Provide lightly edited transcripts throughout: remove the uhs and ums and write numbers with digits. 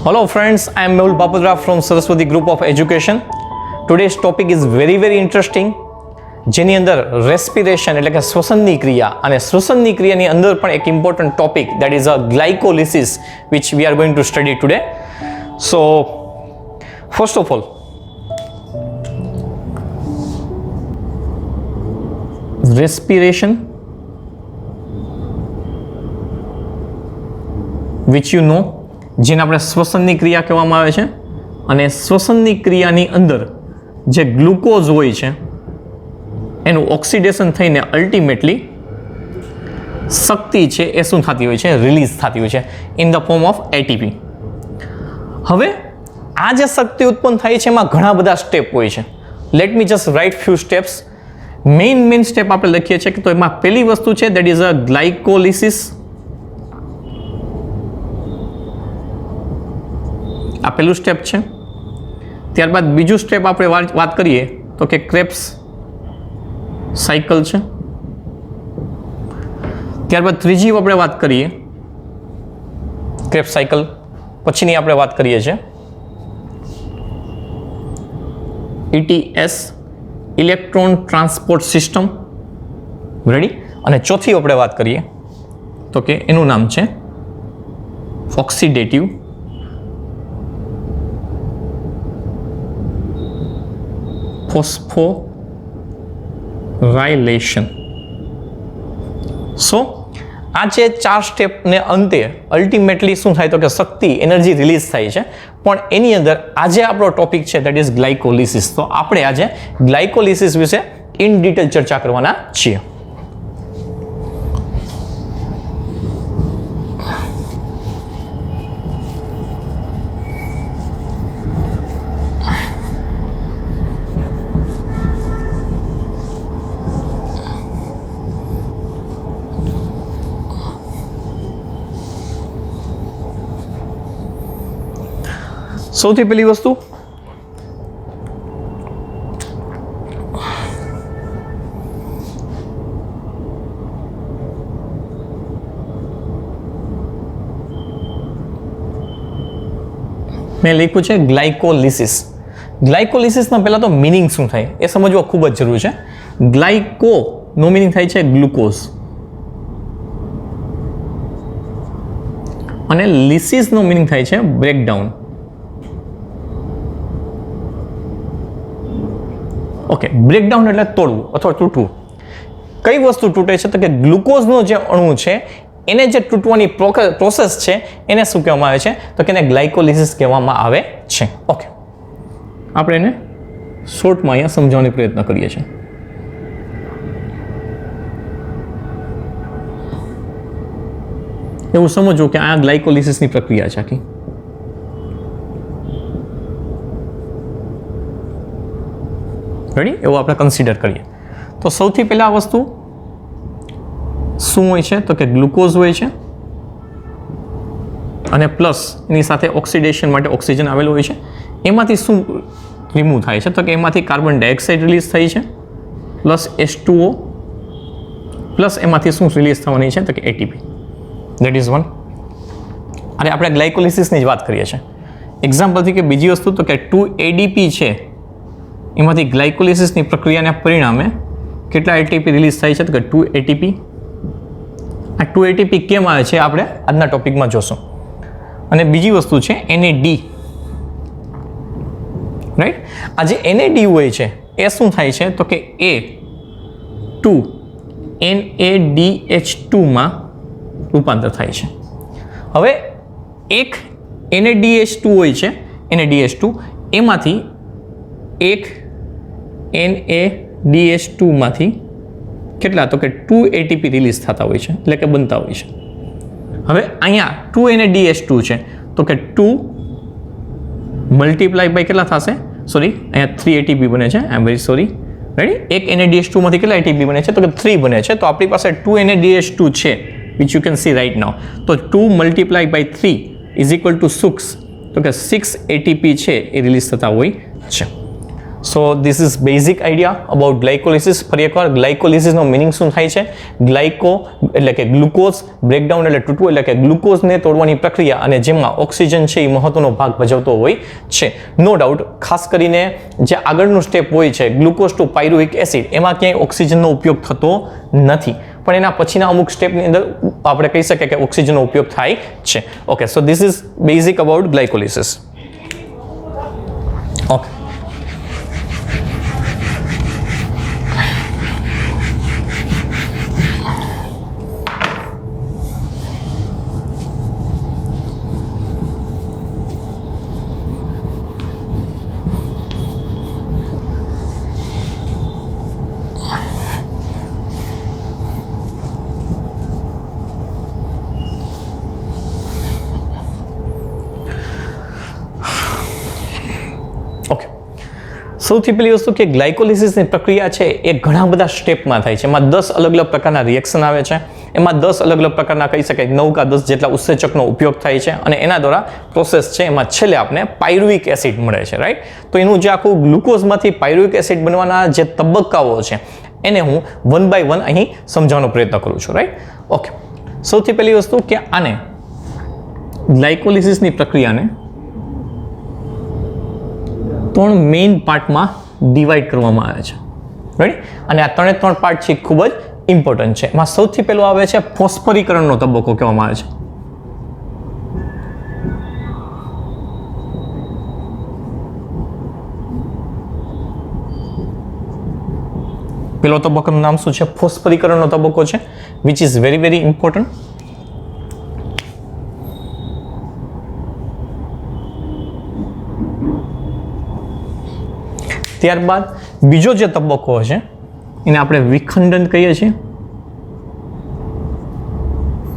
Hello friends, I am Mehul Bapadra from Saraswati Group of Education. Today's topic is very interesting. જેની અંદર respiration એટલે કે શ્વસનની ક્રિયા અને શ્વસનની ક્રિયાની અંદર પણ એક important topic that is a glycolysis which we are going to study today. So first of all, respiration, which you know, જેને આપણે શ્વસનની ક્રિયા કહેવામાં આવે છે, અને શ્વસનની ક્રિયાની અંદર જે ગ્લુકોઝ હોય છે એનું ઓક્સિડેશન થઈને અલ્ટિમેટલી શક્તિ છે એ શું થતી હોય છે, રિલીઝ થતી હોય છે in the form of ATP. હવે આ જે શક્તિ ઉત્પન્ન થાય છે એમાં ઘણા બધા સ્ટેપ હોય છે. Let me just write few steps. Main step આપણે લખીએ છીએ કે તો એમાં પહેલી વસ્તુ છે દેટ ઇઝ અ ગ્લાયકોલિસિસ. આ પહેલું સ્ટેપ છે. ત્યારબાદ બીજું સ્ટેપ આપણે વાત કરીએ તો કે ક્રેબ્સ સાયકલ છે. ત્યારબાદ ત્રીજી આપણે વાત કરીએ ક્રેબ્સ સાયકલ, પછીની આપણે વાત કરીએ છીએ ETS, electron transport system. Ready? અને ચોથી આપણે વાત કરીએ તો કે એનું નામ છે ઓક્સિડેટિવ ફોસ્ફોરાયલેશન. સો આ જે ચાર સ્ટેપને અંતે અલ્ટિમેટલી શું થાય તો કે શક્તિ એનર્જી રિલીઝ થાય છે. પણ એની અંદર આજે આપણો ટોપિક છે દેટ ઇઝ ગ્લાયકોલિસિસ. તો આપણે આજે ગ્લાયકોલિસિસ વિશે ઇન ડિટેલ ચર્ચા કરવાના છીએ. સૌથી પહેલી વસ્તુ મેં લખ્યું છે ગ્લાયકોલિસિસ. ગ્લાયકોલિસિસમાં પહેલાં તો મિનિંગ શું થાય એ સમજવા ખૂબ જ જરૂરી છે. ગ્લાયકો નો મિનિંગ થાય છે ગ્લુકોઝ અને લિસિસ નો મિનિંગ થાય છે બ્રેકડાઉન. ઓકે, બ્રેકડાઉન એટલે તોડવું અથવા તૂટવું. કઈ વસ્તુ તૂટે છે તો કે ગ્લુકોઝનો જે અણુ છે એને જે તૂટવાની પ્રોસેસ છે એને શું કહેવામાં આવે છે તો કે એને ગ્લાયકોલિસિસ કહેવામાં આવે છે. ઓકે, આપણે એને શોર્ટમાં અહીંયા સમજાવવાનો પ્રયત્ન કરીએ છીએ. એવું સમજવું કે આ ગ્લાયકોલિસિસની પ્રક્રિયા છે આખી. રેડી? એવું આપણે કન્સિડર કરીએ તો સૌથી પહેલા વસ્તુ શું હોય છે તો કે ગ્લુકોઝ હોય છે અને પ્લસ એની સાથે ઓક્સિડેશન માટે ઓક્સિજન આવેલું હોય છે. એમાંથી શું રિમૂવ થાય છે તો કે એમાંથી કાર્બન ડાયોક્સાઇડ રિલીઝ થઈ છે પ્લસ H2O પ્લસ એમાંથી શું રિલીઝ થવાની છે તો કે એટીપી. That is one. અને આપણે ગ્લાયકોલિસિસની જ વાત કરીએ છીએ. એક્ઝામ્પલથી કે બીજી વસ્તુ તો કે 2ADP છે એમાંથી ગ્લાયકોલિસિસની પ્રક્રિયાના પરિણામે કેટલા એટીપી રિલીઝ થાય છે તો કે 2 ATP. આ 2 ATP કેમ આવે છે આપણે આજના ટોપિકમાં જોશું. અને બીજી વસ્તુ છે NAD. રાઈટ? આ જે NAD હોય છે એ શું થાય છે તો કે A2 NADH2 માં રૂપાંતર થાય છે. હવે એક NADH2 હોય છે, NADH2 એમાંથી એક NADH2 માંથી કેટલા તો કે 2 ATP રિલીઝ થતા હોય છે એટલે કે બનતા હોય છે. હવે અહીંયા 2 NADH2 છે તો કે 2 મલ્ટીપ્લાય બાય કેટલા થશે, સોરી અહીંયા 3 ATP બને છે. આઈ એમ વેરી સોરી. રેડી? એક NADH2 માંથી કેટલા ATP બને છે તો કે 3 બને છે. તો આપણી પાસે 2 NADH2 છે which you can see right now. તો 2 multiply by 3 is equal to 6 તો કે 6 ATP છે એ રિલીઝ થતા હોય છે. So this is basic idea about glycolysis. ફરી એકવાર ગ્લાયકોલિસિસનો મિનિંગ શું થાય છે? ગ્લાયકો એટલે કે ગ્લુકોઝ, બ્રેકડાઉન એટલે તૂટવું એટલે કે ગ્લુકોઝને તોડવાની પ્રક્રિયા અને જેમાં ઓક્સિજન છે એ મહત્વનો ભાગ ભજવતો હોય છે. નો ડાઉટ ખાસ કરીને જે આગળનું સ્ટેપ હોય છે ગ્લુકોઝ ટુ પાયરુવિક એસિડ, એમાં ક્યાંય ઓક્સિજનનો ઉપયોગ થતો નથી, પણ એના પછીના અમુક સ્ટેપની અંદર આપણે કહી શકીએ કે ઓક્સિજનનો ઉપયોગ થાય છે. Okay, so this is basic about glycolysis. Okay, સૌથી પહેલી વસ્તુ કે ગ્લાયકોલિસિસની પ્રક્રિયા છે એ ઘણા બધા સ્ટેપમાં થાય છે. એમાં 10 અલગ અલગ પ્રકારના રિએક્શન આવે છે. એમાં 10 અલગ અલગ પ્રકારના કહી શકાય 9 કે 10 જેટલા ઉત્સેચકનો ઉપયોગ થાય છે અને એના દ્વારા પ્રોસેસ છે એમાં છેલ્લે આપણે પાયરુવિક એસિડ મળે છે. રાઈટ, તો એનું જે આખું ગ્લુકોઝમાંથી પાયરુવિક એસિડ બનવાના જે તબક્કાઓ છે એને હું 1 બાય 1 અહીં સમજાવવાનો પ્રયત્ન કરું છું. Right, okay. સૌથી પહેલી વસ્તુ કે આને ગ્લાયકોલિસિસની પ્રક્રિયાને 3 મેઇન પાર્ટમાં ડિવાઈડ કરવામાં આવે છે. રાઈટ, અને આ 3 પાર્ટ છે ખૂબ જ ઇમ્પોર્ટન્ટ છે. એમાં સૌથી પહેલો આવે છે ફોસ્ફરીકરણનો તબક્કો કહેવામાં આવે છે. પેલો તબક્કાનું નામ શું છે? ફોસ્ફરીકરણનો તબક્કો છે, which is very very important. ત્યારબાદ બીજો જે તબક્કો છે એને આપણે વિખંડન કહીએ છીએ,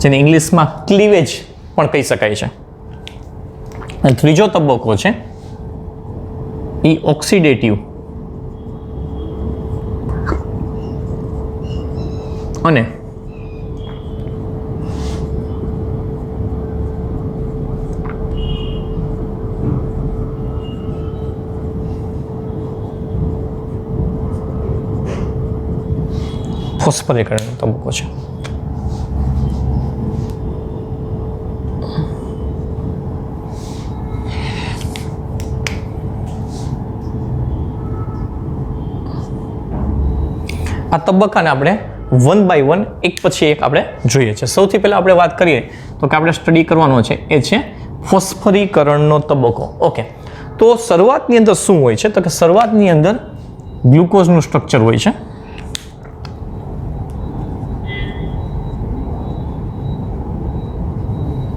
જેને ઇંગ્લિશમાં ક્લીવેજ પણ કહી શકાય છે. અને ત્રીજો તબક્કો છે એ ઓક્સિડેટિવ અને ફોસ્ફરીકરણનો તબક્કો છે. આ તબક્કાને આપણે 1 બાય 1 એક પછી એક આપણે જોઈએ છે. સૌથી પહેલા આપણે વાત કરીએ તો કે આપણે સ્ટડી કરવાનો છે એ છે ફોસ્ફરીકરણનો તબક્કો. ઓકે, તો શરૂઆતની અંદર શું હોય છે? તો કે શરૂઆતની અંદર ગ્લુકોઝનું સ્ટ્રક્ચર હોય છે.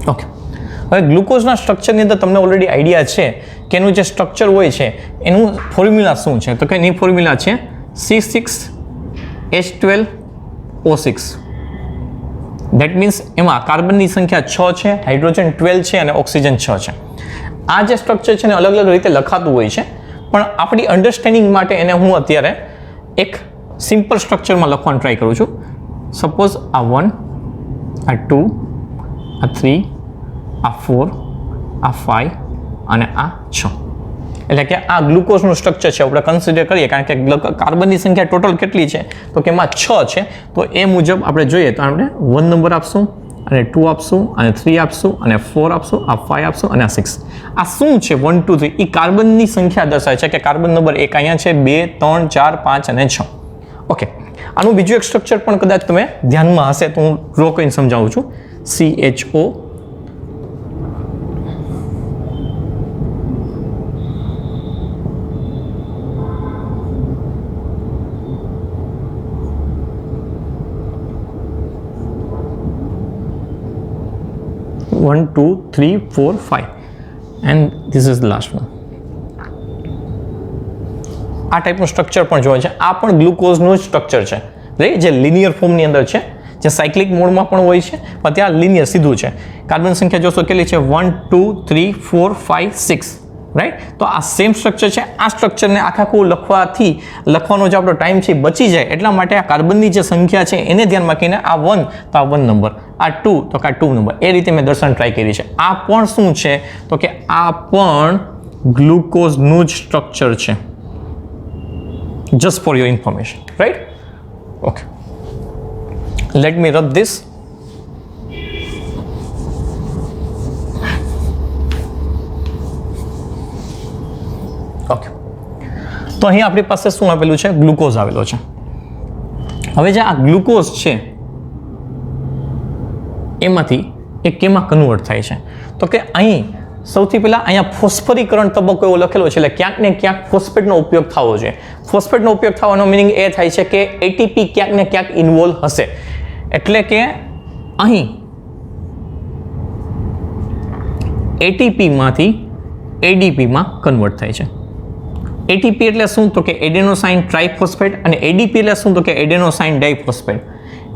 ઓકે, હવે ગ્લુકોઝના સ્ટ્રક્ચરની અંદર તમને ઓલરેડી આઈડિયા છે કે એનું જે સ્ટ્રક્ચર હોય છે એનું ફોર્મ્યુલા શું છે? તો કે એની ફોર્મ્યુલા છે C6H12O6. દેટ મીન્સ એમાં કાર્બનની સંખ્યા 6 છે, હાઇડ્રોજન 12 છે અને ઓક્સિજન 6 છે. આ જે સ્ટ્રક્ચર છે ને અલગ અલગ રીતે લખાતું હોય છે, પણ આપણી અન્ડરસ્ટેન્ડિંગ માટે એને હું અત્યારે એક સિમ્પલ સ્ટ્રક્ચરમાં લખવાનું ટ્રાય કરું છું. સપોઝ આ 1, આ 2, આ 3, આ 4, આ 5 અને આ 6. એટલે કે આ ગ્લુકોઝનું સ્ટ્રક્ચર છે આપણે કન્સિડર કરીએ, કારણ કે કાર્બનની સંખ્યા ટોટલ કેટલી છે તો કે એમાં 6 છે. તો એ મુજબ આપણે જોઈએ તો આપણે 1 નંબર આપશું અને 2 આપશું અને 3 આપશું અને 4 આપશું, આ 5 આપશું અને આ 6. આ શું છે 1, 2, 3? એ કાર્બનની સંખ્યા દર્શાવે છે કે કાર્બન નંબર 1 અહીંયા છે, 2, 3, 4, 5 અને 6. ઓકે, આનું બીજું એક સ્ટ્રક્ચર પણ કદાચ તમે ધ્યાનમાં હશે તો હું ડ્રો કરીને સમજાવું છું. CHO One, 2, 3, 4, 5 and this is the last one. આ ટાઈપનું સ્ટ્રક્ચર પણ જોવે છે. આ પણ ગ્લુકોઝનું જ સ્ટ્રક્ચર છે, રાઈટ, જે લિનિયર ફોર્મની અંદર છે, જે સાયક્લિક મોડમાં પણ હોય છે પણ ત્યાં લિનિયર સીધું છે. કાર્બન સંખ્યા જોશો કેટલી છે? 1, 2, 3, 4, 5, 6. રાઈટ, તો આ સેમ સ્ટ્રક્ચર છે. આ સ્ટ્રક્ચરને આખું લખવાનો જે આપણો ટાઈમ છે બચી જાય એટલા માટે આ કાર્બનની જે સંખ્યા છે એને ધ્યાનમાં રાખીને આ 1 તો આ 1 નંબર, આ 2 તો આ 2 નંબર, એ રીતે મેં દર્શાવવાની ટ્રાય કરી છે. આ પણ શું છે તો કે આ પણ ગ્લુકોઝનું જ સ્ટ્રક્ચર છે. just for your information, right? Okay, let me rub this. Okay, તો અહીં આપણી પાસે શું આવેલું છે? ગ્લુકોઝ આવેલો છે. હવે જે આ ગ્લુકોઝ છે એમાંથી એ કેમાં કન્વર્ટ થાય છે? તો કે અહીં સૌથી પહેલાં અહીંયા ફોસ્ફરીકરણ તબક્કો એવો લખેલો છે, એટલે ક્યાંક ને ક્યાંક ફોસ્ફેટનો ઉપયોગ થવો જોઈએ. ફોસ્ફેટનો ઉપયોગ થવાનો મિનિંગ એ થાય છે કે એટીપી ક્યાંક ને ક્યાંક ઇન્વોલ્વ હશે, એટલે કે અહીં એટીપીમાંથી એડીપીમાં કન્વર્ટ થાય છે. એટીપી એટલે શું? તો કે એડેનોસાઇન ટ્રાઇફોસ્ફેટ, અને એડીપી એટલે શું? તો કે એડેનોસાઇન ડાઇફોસ્ફેટ.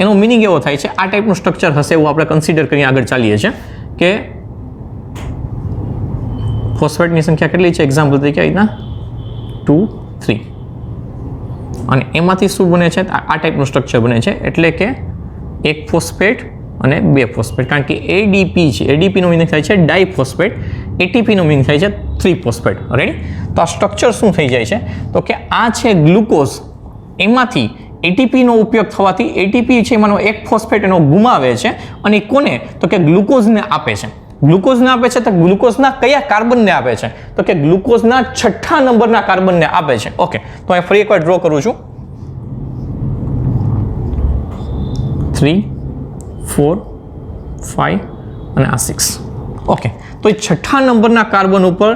એનો મિનિંગ એવો થાય છે, આ ટાઈપનું સ્ટ્રક્ચર હશે એવું આપણે કન્સિડર કરીને આગળ ચાલીએ છીએ કે ફોસ્ફેટની સંખ્યા કેટલી છે? એક્ઝામ્પલ તરીકે અહીંના 2, 3, અને એમાંથી શું બને છે? આ ટાઈપનું સ્ટ્રક્ચર બને છે, એટલે કે એક ફોસ્ફેટ અને બે ફોસ્ફેટ, કારણ કે એડીપી છે, એડીપીનો મિનિંગ થાય છે ડાઇફોસ્ફેટ, એટીપીનો મિનિંગ થાય છે 3 ફોસ્ફેટ. રેડી? તો આ સ્ટ્રક્ચર શું થઈ જાય છે? તો કે આ છે ગ્લુકોઝ, એમાંથી એટીપીનો ઉપયોગ થવાથી એટીપી છે એમાંનો એક ફોસ્ફેટ એનો ગુમાવે છે, અને કોને? તો કે ગ્લુકોઝને આપે છે. ગ્લુકોઝને આપે છે તો ગ્લુકોઝના કયા કાર્બનને આપે છે? તો કે ગ્લુકોઝના 6થા નંબરના કાર્બનને આપે છે. ઓકે, તો અહીં ફરી એકવાર ડ્રો કરું છું. 3, 4, 5 અને આ 6. ઓકે, તો એ 6થા નંબરના કાર્બન ઉપર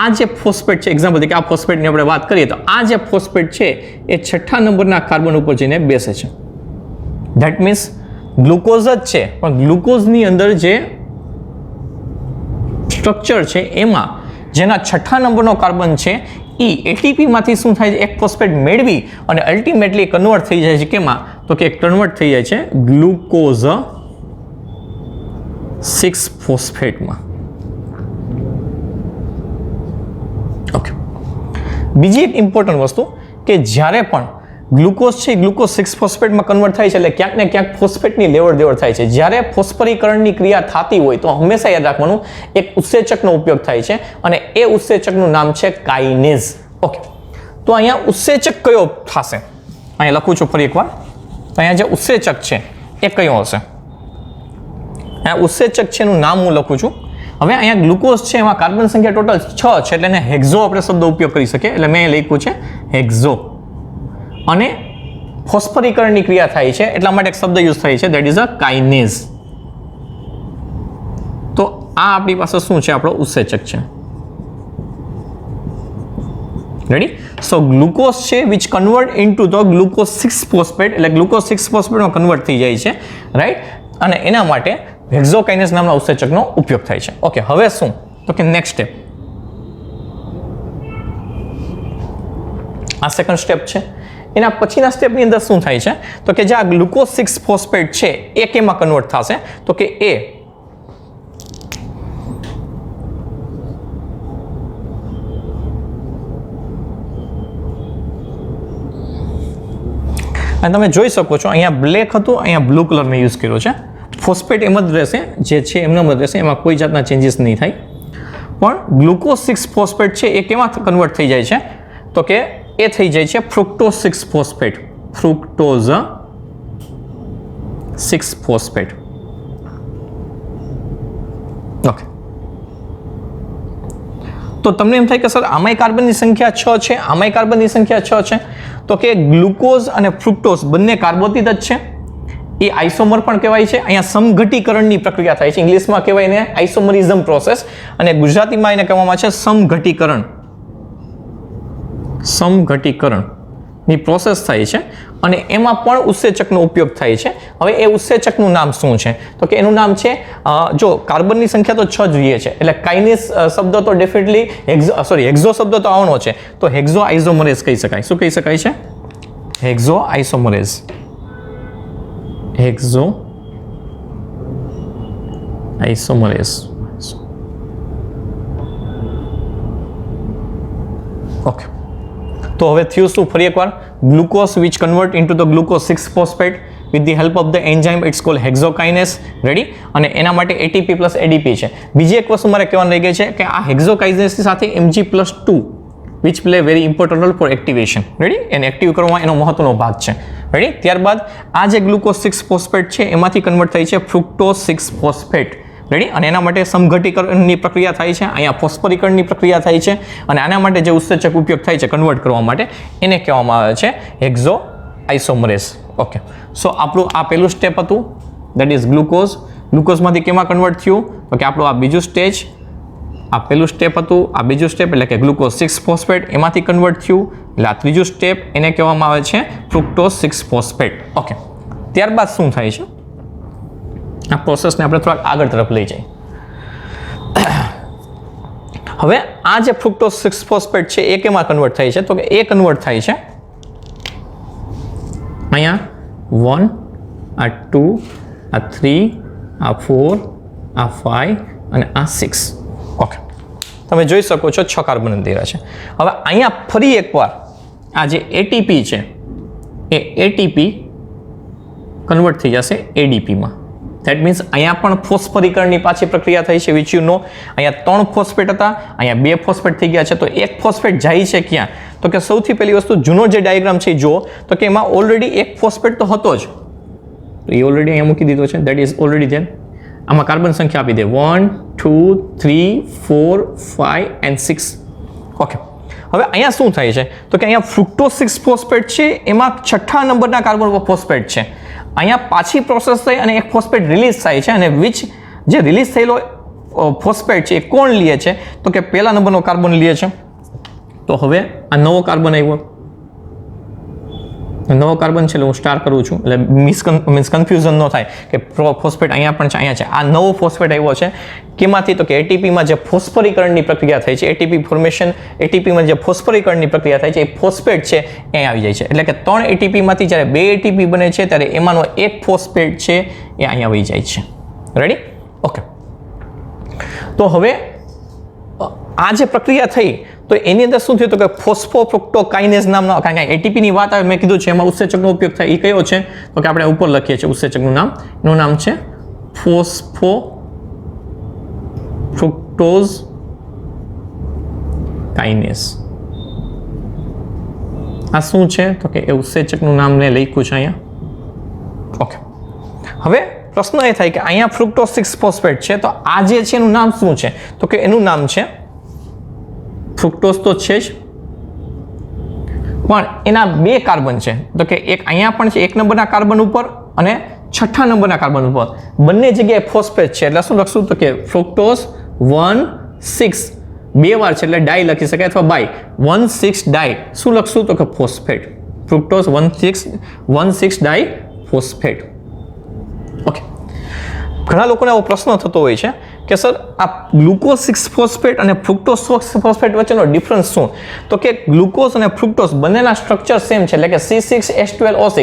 આ જે ફોસ્ફેટ છે, એક્ઝામ્પલ તરીકે આ ફોસ્ફેટની આપણે વાત કરીએ તો આ જે ફોસ્ફેટ છે એ 6થા નંબરના કાર્બન ઉપર જઈને બેસે છે. ધેટ મીન્સ ગ્લુકોઝ જ છે, પણ ગ્લુકોઝની અંદર જે સ્ટ્રક્ચર છે એમાં જેના 6થા નંબરનો કાર્બન છે એ એટીપીમાંથી શું થાય છે? એક ફોસ્ફેટ મેળવી અને અલ્ટિમેટલી કન્વર્ટ થઈ જાય છે કેમાં? તો કે કન્વર્ટ થઈ જાય છે ગ્લુકોઝ 6 ફોસ્ફેટમાં. ઓકે, બીજી એક ઇમ્પોર્ટન્ટ વસ્તુ કે જ્યારે પણ ગ્લુકોઝ છે ગ્લુકોઝ 6 ફોસ્ફેટમાં કન્વર્ટ થાય છે, એટલે ક્યાંક ને ક્યાંક ફોસ્ફેટની લેવડ દેવડ થાય છે. જ્યારે ફોસ્ફરીકરણની ક્રિયા થતી હોય તો હંમેશા યાદ રાખવાનું એક ઉત્સેચકનો ઉપયોગ થાય છે, અને એ ઉત્સેચકનું નામ છે કાઇનેઝ. ઓકે, તો અહીંયા ઉત્સેચક કયો થશે? અહીંયા લખું છું ફરી એકવાર. તો અહીંયા જે ઉત્સેચક છે એ કયો હશે? અહીંયા ઉત્સેચક છે એનું નામ હું લખું છું. હવે અહીંયા ગ્લુકોઝ છે એમાં કાર્બન સંખ્યા ટોટલ 6 છે, એટલે એને હેક્ઝો આપણે શબ્દ ઉપયોગ કરી શકીએ, એટલે મેં લખ્યું છે હેક્ઝો. અને ફોસ્ફરીકરણની ક્રિયા થાય છે એટલા માટે એક શબ્દ યુઝ થાય છે, ધેટ ઇઝ અ કાઇનેઝ. તો આ આપણી પાસે શું છે? આપણો ઉત્સેચક છે. રેડી? સો ગ્લુકોઝ છે which convert into the glucose 6 phosphate, એટલે ગ્લુકોઝ 6 ફોસ્ફેટમાં કન્વર્ટ થઈ જાય છે, રાઈટ? અને એના માટે હેક્ઝોકાઇનેઝ નામના ઉત્સેચકનો ઉપયોગ થાય છે. ઓકે, હવે શું? તો કે નેક્સ્ટ સ્ટેપ, આ સેકન્ડ સ્ટેપ છે. એના પછીના સ્ટેપની અંદર શું થાય છે? તો કે જે આ ગ્લુકોઝ 6 ફોસ્ફેટ છે એ કેમાં કન્વર્ટ થશે? તો કે એ અને તમે જોઈ શકો છો અહીંયા બ્લેક હતું, અહીંયા બ્લુ કલર મેં યુઝ કર્યો છે. ફોસ્ફેટ એમ જ રહેશે, જે છે એમને જ રહેશે, એમાં કોઈ જાતના ચેન્જીસ નહીં થાય. પણ ગ્લુકોઝ 6 ફોસ્ફેટ છે એ કેમાં કન્વર્ટ થઈ જાય છે? તો કે એ થઈ જાય છે fructose 6 phosphate. Fructose 6 phosphate. Okay, તો તમને એમ થાય કે સર આમાંય કાર્બનની સંખ્યા 6 છે, આમાંય કાર્બનની સંખ્યા 6 છે. તો કે ગ્લુકોઝ અને ફ્રુક્ટોઝ બંને કાર્બોદિત જ છે, એ આઇસોમર પણ કહેવાય છે. અહીંયા સમઘટીકરણની પ્રક્રિયા થાય છે, ઇંગ્લિશમાં કહેવાય એને આઇસોમરિઝમ પ્રોસેસ, અને ગુજરાતીમાં એને કહેવામાં છે સમઘટીકરણ. સમઘટીકરણની પ્રોસેસ થાય છે, અને એમાં પણ ઉત્સેચકનો ઉપયોગ થાય છે. હવે એ ઉત્સેચકનું નામ શું છે? તો કે એનું નામ છે, જો કાર્બનની સંખ્યા તો 6 જોઈએ છે, એટલે કાઇનેઝ શબ્દ તો ડેફિનેટલી હેક્ઝો શબ્દ તો આવવાનો છે, તો હેક્ઝો આઇસોમરેઝ કહી શકાય. શું કહી શકાય છે? હેક્ઝો આઇસોમરેઝ. હેક્ઝો આઇસોમરેઝ. ઓકે, તો હવે થયું શું? ફરી એકવાર, glucose which convert into the glucose 6 phosphate with the help of the enzyme, it's called hexokinase. Ready? અને એના માટે ATP પ્લસ ADP છે. બીજી એક વસ્તુ મારે કહેવાનું રહી ગઈ છે કે આ હેક્ઝોકાઇનેઝની સાથે Mg+2 which play very important role for activation. Ready? એને એક્ટિવ કરવામાં એનો મહત્વનો ભાગ છે. રેડી? ત્યારબાદ આ જે ગ્લુકોઝ 6 ફોસ્ફેટ છે એમાંથી કન્વર્ટ થાય છે ફ્રુક્ટોઝ 6 ફોસ્ફેટ. રેડી? અને એના માટે સમઘટીકરણની પ્રક્રિયા થાય છે, અહીંયા ફોસ્ફરીકરણની પ્રક્રિયા થાય છે, અને આના માટે જે ઉત્સેચક ઉપયોગ થાય છે કન્વર્ટ કરવા માટે એને કહેવામાં આવે છે હેક્ઝો આઇસોમરેઝ. ઓકે, સો આપણું આ પહેલું સ્ટેપ હતું, દેટ ઇઝ ગ્લુકોઝ. ગ્લુકોઝમાંથી કેમાં કન્વર્ટ થયું? તો કે આપણું આ બીજું સ્ટેજ, આ પહેલું સ્ટેપ હતું, આ બીજું સ્ટેપ એટલે કે ગ્લુકોઝ 6 ફોસ્ફેટ એમાંથી કન્વર્ટ થયું, એટલે આ ત્રીજું સ્ટેપ એને કહેવામાં આવે છે ફ્રુક્ટોઝ 6 ફોસ્ફેટ. ઓકે, ત્યારબાદ શું થાય છે? આ પ્રોસેસને આપણે થોડાક આગળ તરફ લઈ જઈએ. હવે આ જે ફ્રુક્ટોઝ 6 ફોસ્ફેટ છે એ કેમાં કન્વર્ટ થાય છે? તો કે એ કન્વર્ટ થાય છે અહીંયા 1, આ 2, આ 3, આ 4, આ 5 અને આ 6. ઓકે, તમે જોઈ શકો છો 6 કાર્બન અંતેરા છે. હવે અહીંયા ફરી એકવાર આ જે એટીપી છે એ એટીપી કન્વર્ટ થઈ જશે એડીપીમાં. ધેટ મીન્સ અહીંયા પણ ફોસ્ફરીકરણની પાછી પ્રક્રિયા થઈ છે, વિચ યુ નો. અહીંયા 3 ફોસ્ફેટ હતા, અહીંયા 2 ફોસ્ફેટ થઈ ગયા છે. તો એક ફોસ્ફેટ જાય છે ક્યાં? તો કે સૌથી પહેલી વસ્તુ, જૂનો જે ડાયાગ્રામ છે જુઓ તો કે એમાં ઓલરેડી એક ફોસ્ફેટ તો હતો જ, તો એ ઓલરેડી અહીંયા મૂકી દીધો છે, દેટ ઇઝ ઓલરેડી ધેર. આમાં કાર્બન સંખ્યા આપી દે 1, 2, 3, 4, 5 એન્ડ 6. ઓકે, હવે અહીંયા શું થાય છે? તો કે અહીંયા ફ્રુક્ટોઝ 6 ફોસ્ફેટ છે, એમાં 6થા નંબરના કાર્બન ફોસ્ફેટ છે. અહીંયા પાછી પ્રોસેસ થઈ અને એક ફોસ્ફેટ રિલીઝ થાય છે, અને વિચ જે રિલીઝ થયેલો ફોસ્ફેટ છે એ કોણ લે છે? તો કે પહેલા નંબરનો કાર્બન લે છે. તો હવે આ નવો કાર્બન આવ્યો, નવો કાર્બન છે એટલે હું સ્ટાર કરું છું એટલે મીન્સ કન્ફ્યુઝન ન થાય કે ફોસ્ફેટ અહીંયા પણ છે, અહીંયા છે. આ નવો ફોસ્ફેટ આવ્યો છે કેમાંથી? તો કે એટીપીમાં જે ફોસ્ફરીકરણની પ્રક્રિયા થઈ છે, એટીપી ફોર્મેશન, એટીપીમાં જે ફોસ્ફરીકરણની પ્રક્રિયા થાય છે એ ફોસ્ફેટ છે એ આવી જાય છે. એટલે કે 3 એટીપીમાંથી જ્યારે 2 એટીપી બને છે ત્યારે એમાંનો એક ફોસ્ફેટ છે એ અહીંયા આવી જાય છે. રેડી? ઓકે, તો હવે આ જે પ્રક્રિયા થઈ તો એની અંદર શું થયું? તો કે ફોસ્ફોફ્રુક્ટોકાઇનેઝ નામનો, કારણ કે એટીપીની વાત આવે મેં કીધું છે એમાં ઉત્સેચકનો ઉપયોગ થાય, એ કયો છે? તો કે આપણે ઉપર લખીએ છીએ ઉત્સેચકનું નામ, એનું નામ છે ફોસ્ફોફ્રુક્ટોઝ કાઇનેઝ. આ શું છે? તો કે એ ઉત્સેચકનું નામ મેં લખ્યું છે અહીંયા. ઓકે, હવે પ્રશ્ન એ થાય કે અહીંયા ફ્રુક્ટોઝ 6 ફોસ્ફેટ છે, તો આ જે છે એનું નામ શું છે? તો કે એનું નામ છે ફ્રુક્ટોઝ તો છે જ, પણ એના 2 કાર્બન છે. તો કે એક અહીંયા પણ છે 1 નંબરના કાર્બન ઉપર અને 6થા નંબરના કાર્બન ઉપર, બંને જગ્યાએ ફોસ્ફેટ છે. એટલે શું લખશું? તો કે ફ્રુક્ટોઝ 1,6 2 વાર છે એટલે ડાઈ લખી શકાય અથવા બાય 1,6 ડાઈ. શું લખશું? તો કે ફોસ્ફેટ. ફ્રુક્ટોઝ 1,6 ડાઈ ફોસ્ફેટ. ઓકે, ઘણા લોકોને આવો પ્રશ્ન થતો હોય છે કે સર આ ગ્લુકોઝ 6 ફોસ્ફેટ અને ફ્રુક્ટોઝ 6 ફોસ્ફેટ વચ્ચેનો ડિફરન્સ શું? તો કે ગ્લુકોઝ અને ફ્રુક્ટોઝ બંનેના સ્ટ્રક્ચર સેમ છે, એટલે કે C6H12O6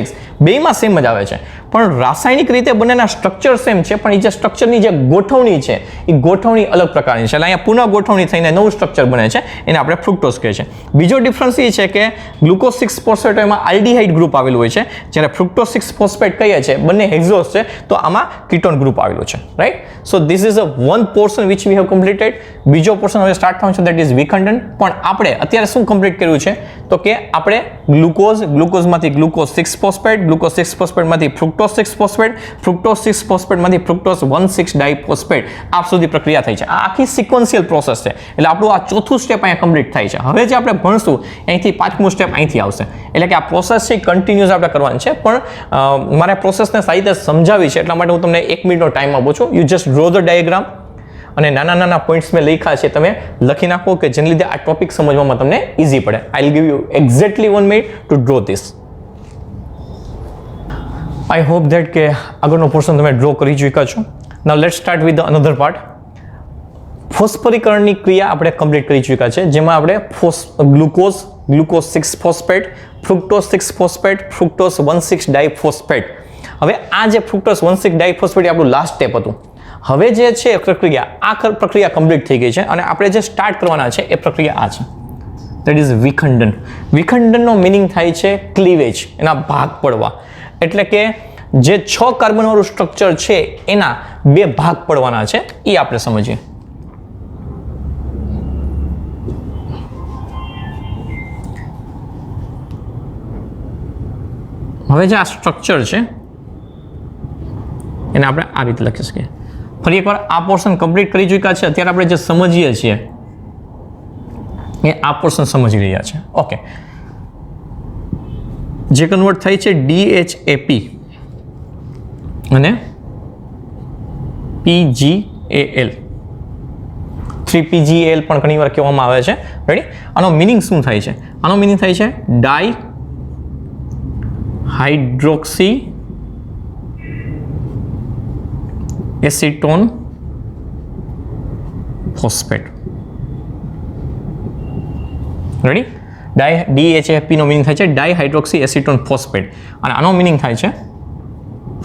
બેયમાં સેમ જ આવે છે, પણ રાસાયણિક રીતે બંનેના સ્ટ્રક્ચર સેમ છે, પણ એ જે સ્ટ્રક્ચરની જે ગોઠવણી છે એ ગોઠવણી અલગ પ્રકારની છે. એટલે અહીંયા પુનઃ ગોઠવણી થઈને નવું સ્ટ્રક્ચર બને છે, એને આપણે ફ્રુક્ટોઝ કહે છે. બીજો ડિફરન્સ એ છે કે ગ્લુકોઝ 6 ફોસ્ફેટ એમાં આલ્ડીહાઇડ ગ્રુપ આવેલું હોય છે, જ્યારે ફ્રુક્ટોઝ 6 ફોસ્ફેટ કહીએ છીએ બંને હેક્ઝોઝ છે, તો આમાં કીટોન ગ્રુપ આવેલું છે. Right? So this is a one portion which we have completed. બીજો પોર્શન હવે સ્ટાર્ટ થવાનું છે, દેટ ઇઝ વિખંડન. પણ આપણે અત્યારે શું કમ્પ્લીટ કર્યું છે? તો કે આપણે ગ્લુકોઝમાંથી ગ્લુકોઝ 6 ફોસ્ફેટ, ગ્લુકોઝ 6 ફોસ્ફેટમાંથી ફ્રુક્ટોઝ 6 ફોસ્ફેટ, ફ્રુક્ટોઝ 6 ફોસ્ફેટમાંથી ફ્રુક્ટોઝ 1,6 ડાઇફોસ્ફેટ આપ સુધી પ્રક્રિયા થઈ છે. આ આખી સિક્વન્શિયલ પ્રોસેસ છે, એટલે આપણું આ ચોથું સ્ટેપ અહીંયા કમ્પ્લીટ થાય છે. હવે જે આપણે ભણશું અહીંથી 5મું સ્ટેપ અહીંથી આવશે, એટલે કે આ પ્રોસેસ છે કન્ટિન્યુઅસ આપણે કરવાની છે, પણ મારે પ્રોસેસને સારી રીતે સમજાવી છે એટલા માટે હું તમને 1 મિનિટનો ટાઈમ આપું છું. You just draw the diagram અને નાના નાના પોઈન્ટ્સ મેં લખ્યા છે તમે લખી નાખો, કે જેને લીધે આ ટોપિક સમજવામાં તમને ઇઝી પડે. I will give you exactly 1 minute to draw this. I hope that કે આગળનો પોર્શન તમે ડ્રો કરી ચૂક્યા છો. Now let's start with the another part. ફોસ્ફરીકરણની ક્રિયા આપણે કમ્પ્લીટ કરી ચૂક્યા છે, જેમાં આપણે glucose 6 phosphate, fructose 6 phosphate, fructose 1,6 diphosphate. હવે આ જે ફ્રુક્ટોઝ 1,6 ડાઇફોસ્ફેટ આપણું લાસ્ટ સ્ટેપ હતું. હવે જે છે પ્રક્રિયા, આ પ્રક્રિયા કમ્પ્લીટ થઈ ગઈ છે અને આપણે જે સ્ટાર્ટ કરવાના છે એ પ્રક્રિયા આ છે, દેટ ઇઝ વિખંડન. વિખંડનનો મિનિંગ થાય છે ક્લીવેજ, એના ભાગ પડવા. એટલે કે જે 6 કાર્બન વાળું સ્ટ્રક્ચર છે એના 2 ભાગ પડવાના છે, એ આપણે સમજીએ. હવે જે આ સ્ટ્રક્ચર છે એને આપણે આ રીતે લખી શકીએ. ફરી એકવાર આ પોર્શન કમ્પ્લીટ કરી ચૂક્યા છે. અત્યારે આપણે જે સમજીએ છીએ એ આ પોર્શન સમજી રહ્યા છે. ઓકે, જે કન્વર્ટ થાય છે DHAP અને PGAL, 3PGAL પણ ઘણી વાર કહેવામાં આવે છે. રેડી? આનો મિનિંગ શું થાય છે? આનો મિનિંગ થાય છે dihydroxy acetone phosphate. Ready? DHAP નો મિનિંગ થાય છે ડાઈહાઇડ્રોક્સી એસિટોન ફોસ્ફેટ અને આનો મિનિંગ થાય છે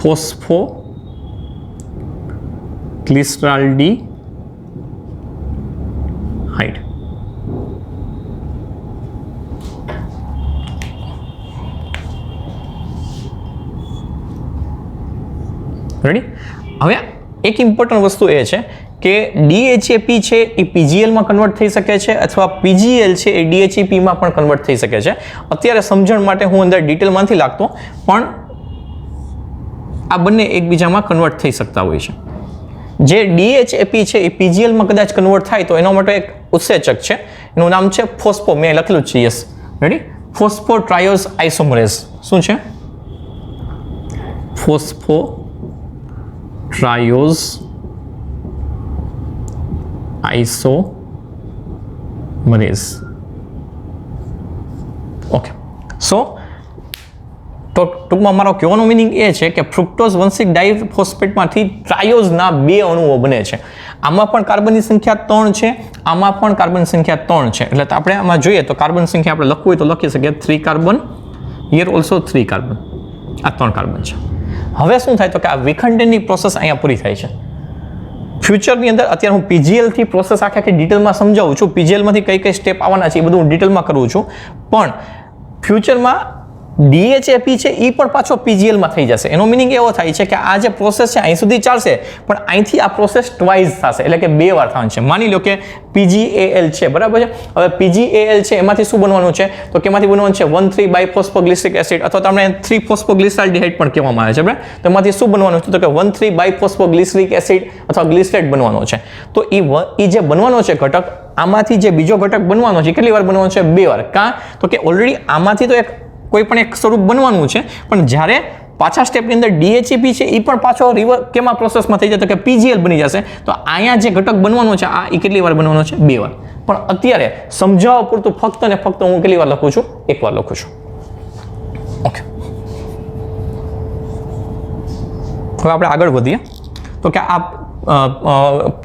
ફોસ્ફો ગ્લિસરાલ્ડીહાઇડ. રેડી? હવે એક ઇમ્પોર્ટન્ટ વસ્તુ એ છે કે DHAP છે એ PGL માં કન્વર્ટ થઈ શકે છે અથવા PGL છે એ DHAP માં પણ કન્વર્ટ થઈ શકે છે. અત્યારે સમજણ માટે હું અંદર ડિટેલમાં નથી લાગતો, પણ આ બંને એકબીજામાં કન્વર્ટ થઈ શકતા હોય છે. જે DHAP છે એ PGL માં કદાચ કન્વર્ટ થાય તો એના માટે એક ઉત્સેચક છે, એનું નામ છે ફોસ્ફો. મેં લખેલું છે, યસ. રેડી? ફોસ્ફો ટ્રાયોઝ આઇસોમરેઝ. શું છે? ફોસ્ફો ટ્રાયોઝ આઇસોમરેઝ. ઓકે, સો તો ટૂંકમાં મારો કહેવાનો મિનિંગ એ છે કે ફ્રુક્ટોઝ વંશિક ડાયફોસ્ફેટમાંથી ટ્રાયોઝના 2 અણુઓ બને છે. આમાં પણ કાર્બનની સંખ્યા 3 છે, આમાં પણ કાર્બન સંખ્યા 3 છે. એટલે આપણે આમાં જોઈએ તો કાર્બન સંખ્યા આપણે લખવું હોય તો લખી શકીએ 3 કાર્બન, હિયર ઓલ્સો 3 કાર્બન. આ 3 કાર્બન છે. હવે શું થાય તો કે આ વિખંડનની પ્રોસેસ અહીંયા પૂરી થાય છે. ફ્યુચરની અંદર અત્યારે હું PGL થી પ્રોસેસ આખી ડિટેલમાં સમજાવું છું. PGL માંથી કઈ કઈ સ્ટેપ આવવાના છે એ બધું હું ડિટેલમાં કરું છું. પણ ફ્યુચરમાં DHAP છે એ પણ પાછો PGL માં થઈ જશે. એનો મિનિંગ એવો થાય છે કે આ જે પ્રોસેસ છે અહીં સુધી ચાલશે, પણ અહીંથી આ પ્રોસેસ ટ્વાઇસ થશે, એટલે કે 2 વાર થવાનું છે. માની લો કે PGAL છે, બરાબર છે. હવે PGAL છે એમાંથી શું બનવાનું છે તો કે એમાંથી બનવાનું છે 1,3-બાયફોસ્ફોગ્લિસરિક એસિડ, અથવા તમને 3-ફોસ્ફોગ્લિસરાલ્ડિહાઇડ પણ કહેવામાં આવે છે, બરાબર. તો એમાંથી શું બનવાનું છે તો કે 1,3-બાયફોસ્ફોગ્લિસરિક એસિડ અથવા ગ્લિસરેટ બનવાનો છે. તો એ જે બનવાનો છે ઘટક, આમાંથી જે બીજો ઘટક બનવાનો છે કેટલી વાર બનવાનો છે? 2 વાર. કાં તો કે ઓલરેડી આમાંથી તો કોઈ પણ એક સ્વરૂપ બનવાનું છે, પણ જ્યારે પાછા સ્ટેપની અંદર DHAP છે એ પણ પાછો કેમાં પ્રોસેસમાં થઈ જાય તો કે PGL બની જશે. તો અહીંયા જે ઘટક બનવાનો છે આ કેટલી વાર બનવાનો છે? 2 વાર. પણ અત્યારે સમજાવવા પૂરતું ફક્ત ને ફક્ત હું કેટલી વાર લખું છું? 1 વાર લખું છું. ઓકે, હવે આપણે આગળ વધીએ તો કે આ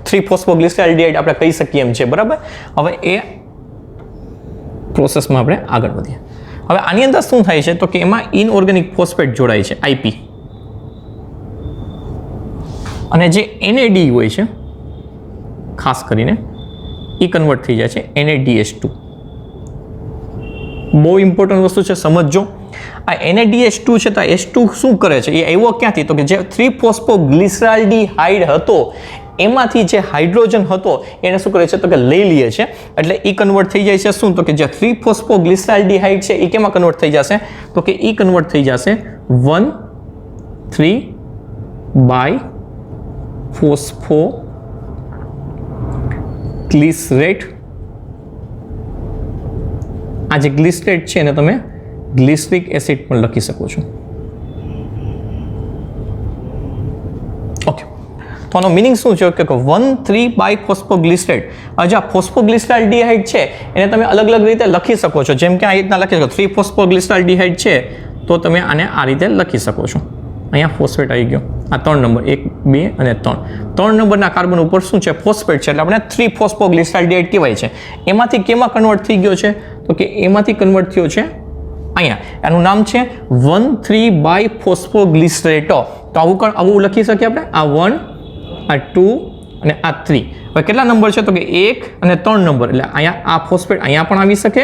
3-ફોસ્ફોગ્લિસરાલ્ડિહાઇડ આપણે કહી શકીએ એમ છે, બરાબર. હવે એ પ્રોસેસમાં આપણે આગળ વધીએ. હવે આની અંદર શું થાય છે તો કે એમાં ઇનઓર્ગેનિક ફોસ્ફેટ જોડાય છે, IP, અને જે NAD હોય છે ખાસ કરીને એ કન્વર્ટ થઈ જાય છે NADH2. બહુ ઇમ્પોર્ટન્ટ વસ્તુ છે, સમજજો. આ NADH2 છે તો H2 શું કરે છે? એ આવ્યો ક્યાંથી તો કે જે 3-ફોસ્ફોગ્લિસરાલ્ડિહાઇડ હતો એમાંથી જે હાઇડ્રોજન હતો એને શું કરે છે તો કે લઈ લે છે. એટલે એ કન્વર્ટ થઈ જાય છે શું તો કે જે 3-ફોસ્ફોગ્લિસરાલ્ડિહાઇડ છે એ કેમાં કન્વર્ટ થઈ જશે તો કે એ કન્વર્ટ થઈ જશે 1,3-બાયફોસ્ફોગ્લિસરેટ. આ જે ગ્લિસરેટ છે એને તમે ગ્લિસરિક એસિડ પણ લખી શકો છો. ઓકે, તો આનો મિનિંગ શું છે કે 1,3-બાયફોસ્ફોગ્લિસરેટ. આ ફોસ્ફોગ્લિસરાલ્ડિહાઇડ છે એને તમે અલગ અલગ રીતે લખી શકો છો. જેમ કે આ રીતના લખી શકો 3-ફોસ્ફોગ્લિસરાલ્ડિહાઇડ છે તો તમે આને આ રીતે લખી શકો છો. અહીંયા ફોસ્ફેટ આવી ગયો, આ 3 નંબર 1, 2 અને 3 નંબરના કાર્બન ઉપર શું છે? ફોસ્ફેટ છે, એટલે આપણે 3-ફોસ્ફોગ્લિસરાલ્ડિહાઇડ કહેવાય છે. એમાંથી કેમાં કન્વર્ટ થઈ ગયો છે તો કે એમાંથી કન્વર્ટ થયો છે અહીંયા. એનું નામ છે 1,3-બાયફોસ્ફોગ્લિસરેટો. તો આવું લખી શકીએ આપણે. આ 1, આ 2 અને આ 3. હવે કેટલા નંબર છે તો કે 1 અને 3 નંબર. એટલે અહીંયા આ ફોસ્ફેટ અહીંયા પણ આવી શકે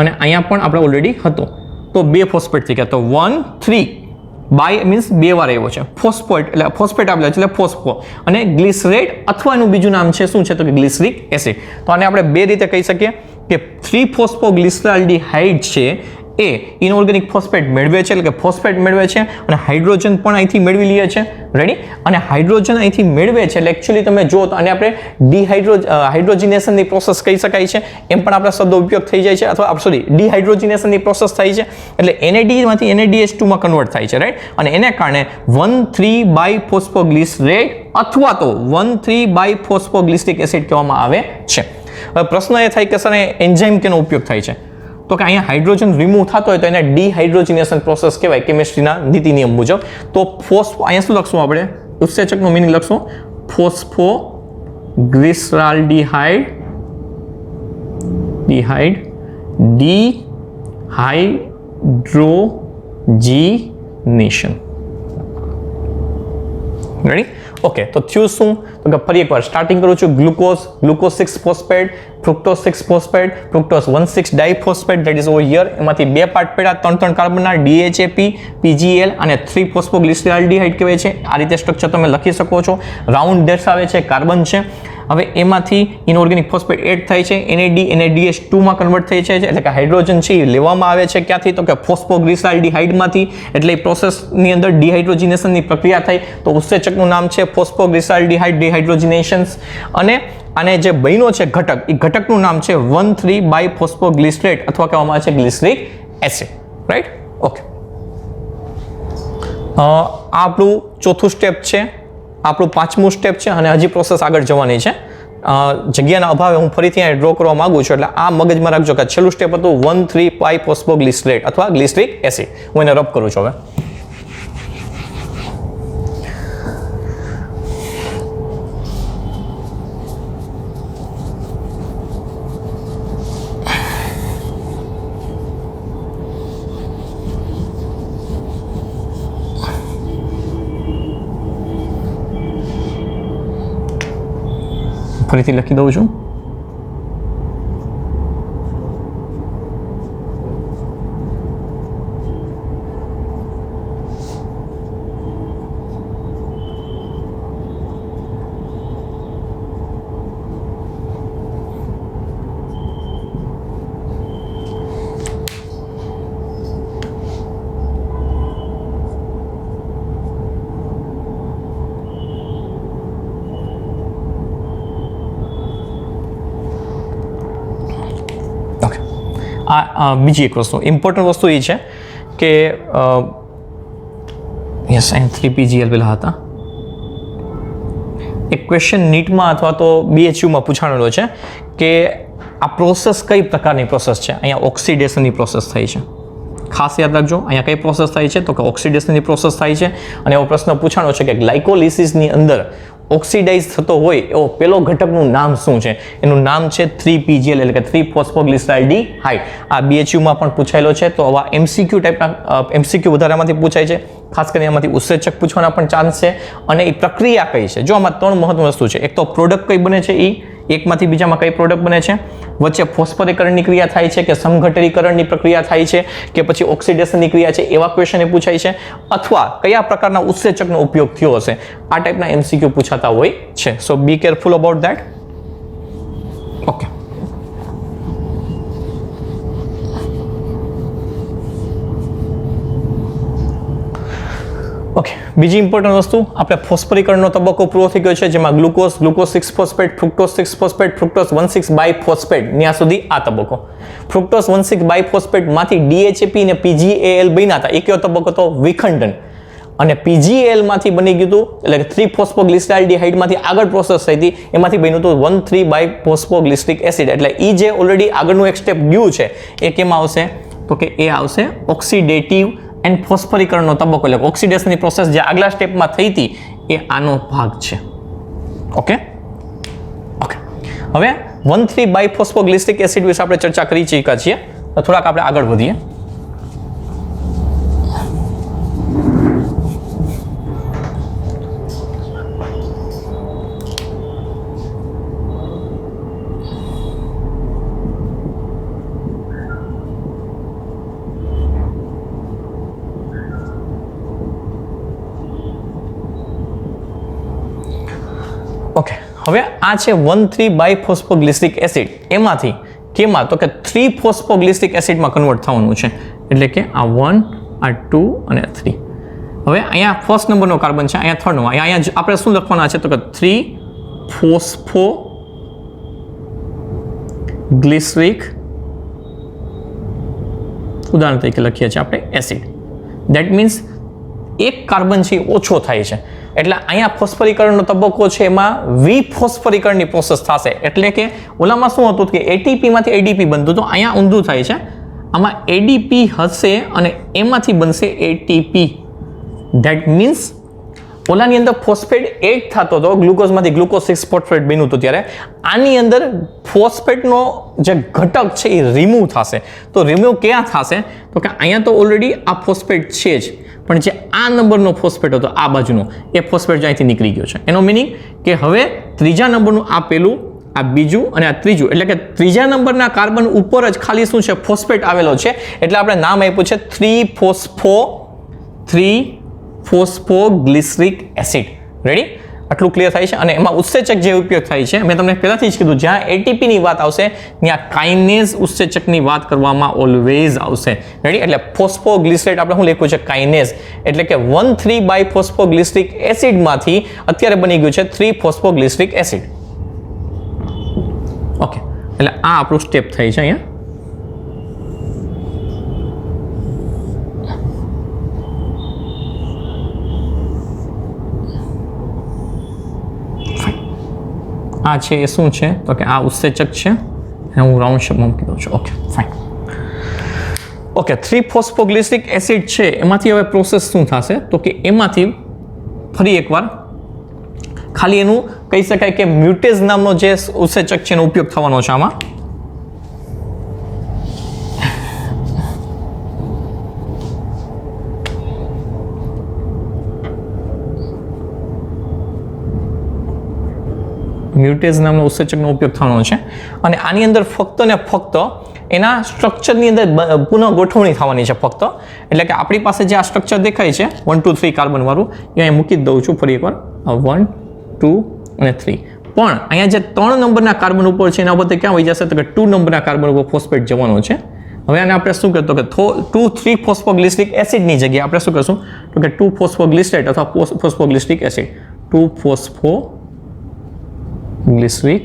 અને અહીંયા પણ આપણે ઓલરેડી હતો, તો 2 ફોસ્ફેટ થઈ ગયા. તો 1,3 બાય મીન્સ 2 વાર આવ્યો છે. ફોસ્ફેટ એટલે ફોસ્ફેટ આપેલો છે એટલે ફોસ્ફો, અને ગ્લિસરેટ અથવા એનું બીજું નામ છે શું છે તો કે ગ્લિસરિક એસિડ. તો આને આપણે 2 રીતે કહી શકીએ કે 3-ફોસ્ફોગ્લિસરાલ્ડિહાઇડ છે એ ઇનઓર્ગેનિક ફોસ્ફેટ મેળવે છે, એટલે કે ફોસ્ફેટ મેળવે છે, અને હાઇડ્રોજન પણ અહીંથી મેળવી લે છે. રેડી? અને હાઇડ્રોજન અહીંથી મેળવે છે એટલે એકચ્યુઅલી તમે જો તો આને આપણે હાઇડ્રોજિનેશનની પ્રોસેસ કહી શકાય છે, એમ પણ આપણા શબ્દો ઉપયોગ થઈ જાય છે, અથવા સોરી ડિહાઇડ્રોજિનેશનની પ્રોસેસ થાય છે, એટલે NAD માંથી NADH2 માં કન્વર્ટ થાય છે. રાઈટ? અને એને કારણે 1,3-બાયફોસ્ફોગ્લિસરેટ અથવા તો 1,3-બાયફોસ્ફોગ્લિસરિક એસિડ કહેવામાં આવે છે. હવે પ્રશ્ન એ થાય કે સર એન્ઝાઇમ કેનો ઉપયોગ થાય છે? તો કે અહીંયા હાઇડ્રોજન રિમૂવ થતો હોય તો એને ડિહાઇડ્રોજિનેશન પ્રોસેસ કહેવાય કેમિસ્ટ્રીના નીતિ નિયમ મુજબ. તો અહીંયા શું લખશું આપણે? ઉત્સેચકનો મિનિંગ લખશું ફોસ્ફોગ્લિસરાલ્ડિહાઇડ ડિહાઇડ્રોજિનેશન. રેડી? ઓકે, તો થયું શું? તો કે ફરી એકવાર સ્ટાર્ટિંગ કરું છું. Glucose 6 phosphate, fructose 6 phosphate, fructose 1,6 diphosphate, that is over here. એમાંથી બે પાર્ટ પડ્યા, 3 કાર્બનના, DHAP, PGL અને 3 ફોસ્ફોગ્લિસરાલ્ડિહાઇડ કહેવાય છે. આ રીતે સ્ટ્રક્ચર તમે લખી શકો છો. રાઉન્ડ દર્શાવે છે, કાર્બન છે. હવે એમાંથી ઇનઓર્ગેનિક ફોસ્ફેટ એડ થાય છે, NAD NADH2 માં કન્વર્ટ થઈ છે, એટલે કે હાઇડ્રોજન છે એ લેવામાં આવે છે ક્યાંથી? તો કે ફોસ્ફોગ્લિસરાલ્ડિહાઇડમાંથી. એટલે એ પ્રોસેસની અંદર ડિહાઇડ્રોજિનેશનની પ્રક્રિયા થઈ. તો ઉત્સેચકનું નામ છે ફોસ્ફોગ્લિસરાલ્ડિહાઇડ ડિહાઇડ્રોજિનેશન્સ. અને આને જે બન્યો છે ઘટક, એ ઘટકનું નામ છે 1,3-બાયફોસ્ફોગ્લિસરેટ અથવા કહેવામાં આવે છે ગ્લિસરિક એસિડ. રાઈટ? ઓકે, આ આપણું ચોથું સ્ટેપ છે, આપણું પાંચમું સ્ટેપ છે, અને હજી પ્રોસેસ આગળ જવાની છે. જગ્યાના અભાવે હું ફરીથી અહીંયા ડ્રો કરવા માંગુ છું, એટલે આ મગજમાં રાખજો કે છેલ્લું સ્ટેપ હતું 1,3-બાયફોસ્ફોગ્લિસરેટ અથવા ગ્લિસરિક એસિડ. હું એને રબ કરું છું હવે. ફરીથી લખી દઉં છું. બીજી એક વસ્તુ, ઇમ્પોર્ટન્ટ વસ્તુ એ છે કે યસ, અહીં 3PGL પેલા હતા. એક ક્વેશ્ચન નીટમાં અથવા તો BHUમાં પૂછાણેલો છે કે આ પ્રોસેસ કઈ પ્રકારની પ્રોસેસ છે? અહીંયા ઓક્સિડેશનની પ્રોસેસ થાય છે. ખાસ યાદ રાખજો, અહીંયા કઈ પ્રોસેસ થાય છે? તો કે ઓક્સિડેશનની પ્રોસેસ થાય છે. અને એવો પ્રશ્ન પૂછાણો છે કે ગ્લાયકોલિસિસની અંદર ઓક્સિડાઇઝ થતો હોય એવો પેલો ઘટકનું નામ શું છે? એનું નામ છે 3PGL, એટલે કે 3-ફોસ્ફોગ્લિસરાલ્ડિહાઇડ. આ BHUમાં પણ પૂછાયેલો છે. તો આવા MCQ ટાઈપના MCQ વધારામાંથી પૂછાય છે. ખાસ કરીને એમાંથી ઉત્સેચક પૂછવાના પણ ચાન્સ છે. અને એ પ્રક્રિયા કઈ છે? જો આમાં 3 મહત્વની વસ્તુ છે. એક તો પ્રોડક્ટ કઈ બને છે, એકમાંથી બીજામાં કઈ પ્રોડક્ટ બને છે, વચ્ચે ફોસ્ફોરીકરણની ક્રિયા થાય છે કે સમઘટરીકરણની પ્રક્રિયા થાય છે કે પછી ઓક્સિડેશનની ક્રિયા છે, એવા ક્વેશ્ચન એ પૂછાય છે. અથવા કયા પ્રકારના ઉત્સેચકનો ઉપયોગ થયો હશે, આ ટાઈપના MCQ પૂછાતા હોય છે. So be careful about that. Okay, okay, બીજી ઇમ્પોર્ટન્ટ વસ્તુ, આપણે ફોસ્ફોરીકરણનો તબક્કો પૂરો થઈ ગયો છે, જેમાં glucose 6 phosphate, fructose 6 phosphate, fructose 1,6 biphosphate, ત્યાં સુધી આ તબક્કો. ફ્રુક્ટોઝ 1,6 બાયફોસ્ફેટ માંથી DHAP અને PGAL બન્યા હતા. એક તબક્કો તો વિખંડન, અને PGAL માંથી બની ગયું હતું, એટલે કે 3-ફોસ્ફોગ્લિસરાલ્ડિહાઇડ માંથી આગળ પ્રોસેસ થઈ હતી, એમાંથી બન્યું હતું 1,3-બાયફોસ્ફોગ્લિસરિક એસિડ. એટલે એ જે ઓલરેડી આગળનું એક સ્ટેપ ગયું છે એ કેમાં આવશે? તો કે એ આવશે ઓક્સિડેટિવ એન્ડ ફોસ્ફોરીકરણનો તબક્કો, એટલે ઓક્સિડેશનની પ્રોસેસ જે આગલા સ્ટેપમાં થઈ હતી એ આનો ભાગ છે. ઓકે, ઓકે, હવે 1,3-બાયફોસ્ફોગ્લિસરિક એસિડ વિશે આપણે ચર્ચા કરી ચૂક્યા છીએ. થોડાક આપણે આગળ વધીએ. ઓકે, હવે આ છે 1,3-બાયફોસ્ફોગ્લિસરિક એસિડ. એમાંથી કેમાં? તો કે 3-ફોસ્ફોગ્લિસરિક એસિડમાં કન્વર્ટ થવાનું છે. એટલે કે આ 1, આ 2 અને 3. હવે અહીંયા ફર્સ્ટ નંબરનો કાર્બન છે, અહીંયા થર્ડ નંબર. અહીંયા આપણે શું લખવાના છે તો કે 3 ફોસ્ફોગ્લિસરિક ઉદાહરણ તરીકે લખીએ છીએ આપણે એસિડ. દેટ મીન્સ એક કાર્બન છે ઓછો થાય છે, એટલે અહીંયા ફોસ્ફરીકરણનો તબક્કો છે એમાં વિફોસ્ફરીકરણની પ્રોસેસ થશે. એટલે કે ઓલામાં શું હતું કે એટીપીમાંથી એડીપી બનતું હતું, અહીંયા ઊંધું થાય છે. આમાં એડીપી હશે અને એમાંથી બનશે એટીપી. ધેટ મીન્સ ઓલાની અંદર ફોસ્ફેટ એડ થતો હતો, ગ્લુકોઝમાંથી ગ્લુકોઝ 6 ફોસ્ફેટ બન્યું હતું, ત્યારે આની અંદર ફોસ્ફેટનો જે ઘટક છે એ રિમૂવ થશે. તો રિમૂવ ક્યાં થશે તો કે અહીંયા તો ઓલરેડી આ ફોસ્ફેટ છે જ, પણ જે આ નંબરનો ફોસ્ફેટ હતો આ બાજુનો એ ફોસ્ફેટ અહીંથી નીકળી ગયો છે. એનો મિનિંગ કે હવે ત્રીજા નંબરનું આ પહેલું, આ બીજું અને આ ત્રીજું, એટલે કે ત્રીજા નંબરના કાર્બન ઉપર જ ખાલી શું છે ફોસ્ફેટ આવેલો છે, એટલે આપણે નામ આપ્યું છે 3-ફોસ્ફોગ્લિસરિક એસિડ. રેડી? આટલું ક્લિયર થાય છે. અને એમાં ઉત્સેચક જે ઉપયોગ થાય છે મેં તમને પહેલાથી જ કીધું, જ્યાં એટીપીની વાત આવશે ત્યાં કાઇનેઝ ઉત્સેચકની વાત કરવામાં ઓલવેઝ આવશે. રેડી? એટલે ફોસ્ફોગ્લિસરેટ આપણે શું લખ્યું છે કાઇનેઝ, એટલે કે 1,3-બાયફોસ્ફોગ્લિસરિક એસિડમાંથી અત્યારે બની ગયું છે 3-ફોસ્ફોગ્લિસરિક એસિડ. ઓકે, એટલે આ આપણું સ્ટેપ થાય છે અહીંયા. આ છે એ શું છે તો કે આ ઉત્સેચક છે, હું રાઉન્ડ શેપમાં મૂકી દઉં છું. Okay, fine. ઓકે, 3-ફોસ્ફોગ્લિસરિક એસિડ છે એમાંથી હવે પ્રોસેસ શું થશે તો કે એમાંથી ફરી એકવાર ખાલી એનું કહી શકાય કે મ્યુટેઝ નામનો જે ઉત્સેચક છે એનો ઉપયોગ થવાનો છે આમાં. મ્યુટેઝ નામનો ઉત્સેચકનો ઉપયોગ થવાનો છે અને આની અંદર ફક્ત ને ફક્ત એના સ્ટ્રક્ચરની અંદર પુનઃ ગોઠવણી થવાની છે ફક્ત. એટલે કે આપણી પાસે જે આ સ્ટ્રક્ચર દેખાય છે 1, 2, 3 કાર્બન વાળું, એ અહીં મૂકી દઉં છું ફરી એકવાર. 1, 2 અને 3. પણ અહીંયા જે 3 નંબરના કાર્બન ઉપર છે એના ઉપર ક્યાં વહી જશે તો કે 2 નંબરના કાર્બન ઉપર ફોસ્ફેટ જવાનો છે. હવે આને આપણે શું કહેતો કે 2,3-ફોસ્ફોગ્લિસરિક એસિડની જગ્યાએ આપણે શું કરશું તો કે 2-ફોસ્ફોગ્લિસરેટ અથવા ફોસ્ફોગ્લિસરિક એસિડ, 2-ફોસ્ફોગ્લિસરિક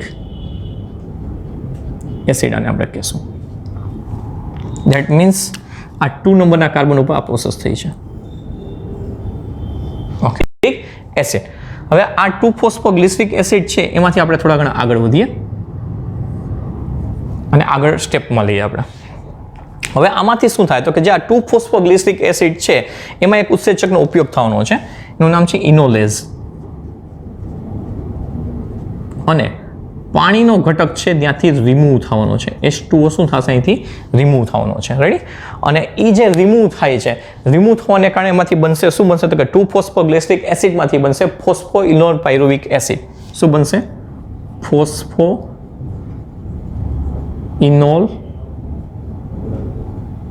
એસિડ આને આપણે કહેશું. ધેટ મીન્સ આ 2 નંબરના કાર્બન ઉપર આ પ્રોસેસ થઈ છે. Okay, acid. હવે આ 2-ફોસ્ફોગ્લિસરિક એસિડ છે એમાંથી આપણે થોડા ઘણા આગળ વધીએ અને આગળ સ્ટેપમાં લઈએ આપણે. હવે આમાંથી શું થાય તો કે જે આ 2-ફોસ્ફોગ્લિસરિક એસિડ છે એમાં એક ઉત્સેચકનો ઉપયોગ થવાનો છે, એનું નામ છે ઇનોલેઝ. અને પાણીનો ઘટક છે ત્યાંથી રિમૂવ થવાનો છે. H2O શું થશે અહીંથી રિમૂવ થવાનો છે. રેડી? અને એ જે રિમૂવ થાય છે, રિમૂવ થવાને કારણે એમાંથી બનશે શું બનશે તો કે 2-ફોસ્ફોગ્લિસરિક એસિડમાંથી બનશે ફોસ્ફોઇનોલ પાયરુવિક એસિડ. શું બનશે? ફોસ્ફોઇનોલ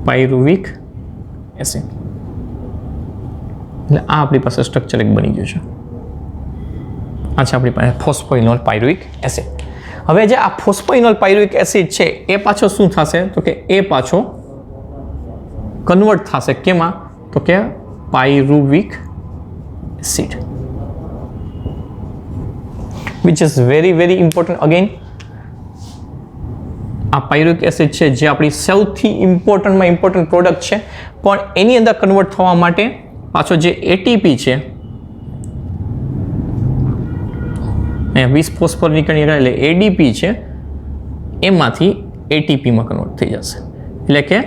પાયરુવિક એસિડ. એટલે આ આપણી પાસે સ્ટ્રક્ચર એક બની ગયું છે. આ છે આપણી પાસે ફોસ્ફોઇનોલ પાયરુવિક એસિડ. હવે જે આ ફોસ્ફોઇનોલ પાયરુવિક એસિડ છે એ પાછો શું થશે તો કે એ પાછો કન્વર્ટ થશે કેમાં તો કે pyruvic acid, which is very very important. Again આ પાયરુવિક એસિડ છે જે આપણી સૌથી ઇમ્પોર્ટન્ટમાં ઇમ્પોર્ટન્ટ પ્રોડક્ટ છે, પણ એની અંદર કન્વર્ટ થવા માટે પાછો જે એટીપી છે 20 ફોસ્ફોરીકરણ એટલે એડીપી છે એમાંથી એટીપીમાં કન્વર્ટ થઈ જશે. એટલે કે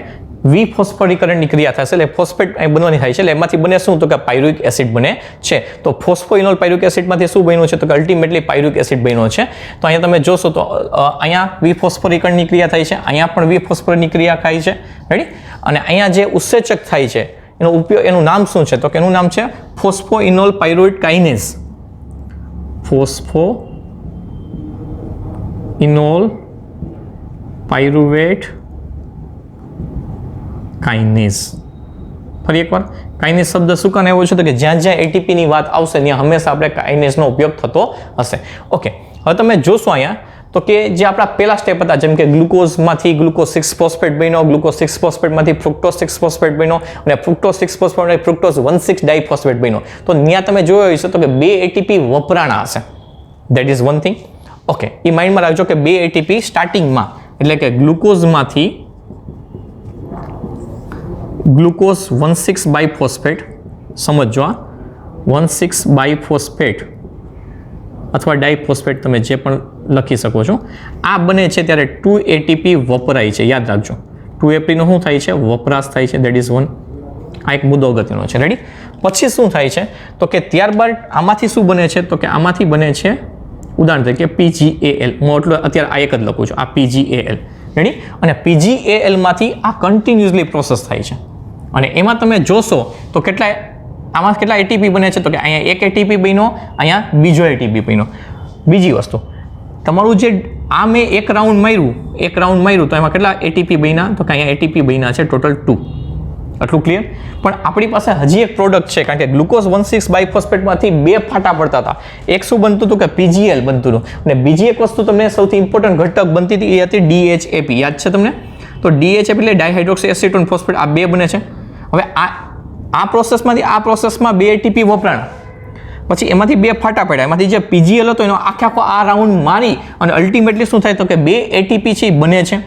વિફોસ્ફોરીકરણની ક્રિયા થશે, એટલે ફોસ્ફેટ બનવાની થાય છે, એટલે એમાંથી બને શું તો કે પાયરુવિક એસિડ બને છે. તો ફોસ્ફોઇનોલ પાયરુવિક એસિડમાંથી શું બન્યું છે તો કે અલ્ટિમેટલી પાયરુવિક એસિડ બન્યો છે. તો અહીંયા તમે જોશો તો અહીંયા વિફોસ્ફોરીકરણની ક્રિયા થાય છે, અહીંયા પણ વિફોસ્ફોરની ક્રિયા થાય છે. રેડી? અને અહીંયા જે ઉત્સેચક થાય છે એનો ઉપયોગ, એનું નામ શું છે તો કે એનું નામ છે ફોસ્ફોઇનોલ પાયરુવેટ કાઇનેઝ. ફોસ્ફોઇનોલ પાયરુવેટ કાઇનેઝ. ફરી એકવાર, કાઇનેઝ શબ્દ શું કાને આવ્યો છે તો કે જ્યાં જ્યાં એટીપીની વાત આવશે ત્યાં હંમેશા આપણે કાઇનેઝનો ઉપયોગ થતો હશે. ઓકે, હવે તમે જોશો અહીંયા તો કે જે આપણા પહેલા સ્ટેપ હતા, જેમ કે ગ્લુકોઝમાંથી ગ્લુકોઝ 6 ફોસ્ફેટ બન્યો, ગ્લુકોઝ 6 ફોસ્ફેટમાંથી ફ્રુક્ટોઝ 6 ફોસ્ફેટ બન્યો અને ફ્રુક્ટોઝ 6 ફોસ્ફેટમાંથી ફ્રુક્ટોઝ 1,6 ડાયફોસ્ફેટ બન્યો. તો ત્યાં તમે જોયો હશે તો કે 2 એટીપી વપરાણા હશે. That is one thing. Okay, એ માઇન્ડમાં રાખજો કે 2 એટીપી સ્ટાર્ટિંગમાં, એટલે કે ગ્લુકોઝમાંથી ગ્લુકોઝ 1,6 બાયફોસ્ફેટ, સમજો આ 1,6 બાયફોસ્ફેટ અથવા ડાયફોસ્ફેટ તમે જે પણ લખી શકો છો, આ બને છે ત્યારે 2 એટીપી વપરાય છે. યાદ રાખજો 2 એટીપીનો શું થાય છે? વપરાશ થાય છે. That is one. આ એક મુદ્દો અગત્યનો છે. રેડી? પછી શું થાય છે તો કે ત્યારબાદ આમાંથી શું બને છે તો કે આમાંથી બને છે ઉદાહરણ તરીકે PGAL. હું એટલો અત્યારે આ એક જ લખું છું, આ PGAL. રેડી? અને PGAL માંથી આ કન્ટિન્યુઅસલી પ્રોસેસ થાય છે અને એમાં તમે જોશો તો આમાં કેટલા એટીપી બને છે તો કે અહીંયા એક એટીપી બન્યો, અહીંયા બીજો એટીપી બન્યો. બીજી વસ્તુ, તમારું જે આ મેં એક રાઉન્ડ માર્યું તો એમાં કેટલા એટીપી બન્યા તો કે અહીંયા એટીપી બન્યા છે ટોટલ 2. આટલું ક્લિયર? પણ આપણી પાસે હજી એક પ્રોડક્ટ છે, કારણ કે ગ્લુકોઝ 1,6 બાયફોસ્ફેટમાંથી 2 ફાટા પડતા હતા. એક શું બનતું હતું કે PGL બનતું હતું અને બીજી એક વસ્તુ તમને સૌથી ઇમ્પોર્ટન્ટ ઘટક બનતી હતી એ હતી DHAP. યાદ છે તમને? તો DHAP એટલે ડાયહાઇડ્રોક્સી એસિટોન ફોસ્ફેટ. આ 2 બને છે. હવે આ પ્રોસેસમાંથી આ પ્રોસેસમાં 2 એટીપી વપરાણા, પછી એમાંથી 2 ફાટા પડ્યા, એમાંથી જે PGL હતો એનો આખો આ રાઉન્ડ મારી અને અલ્ટિમેટલી શું થાય તો કે 2 એટીપી છે એ બને છે.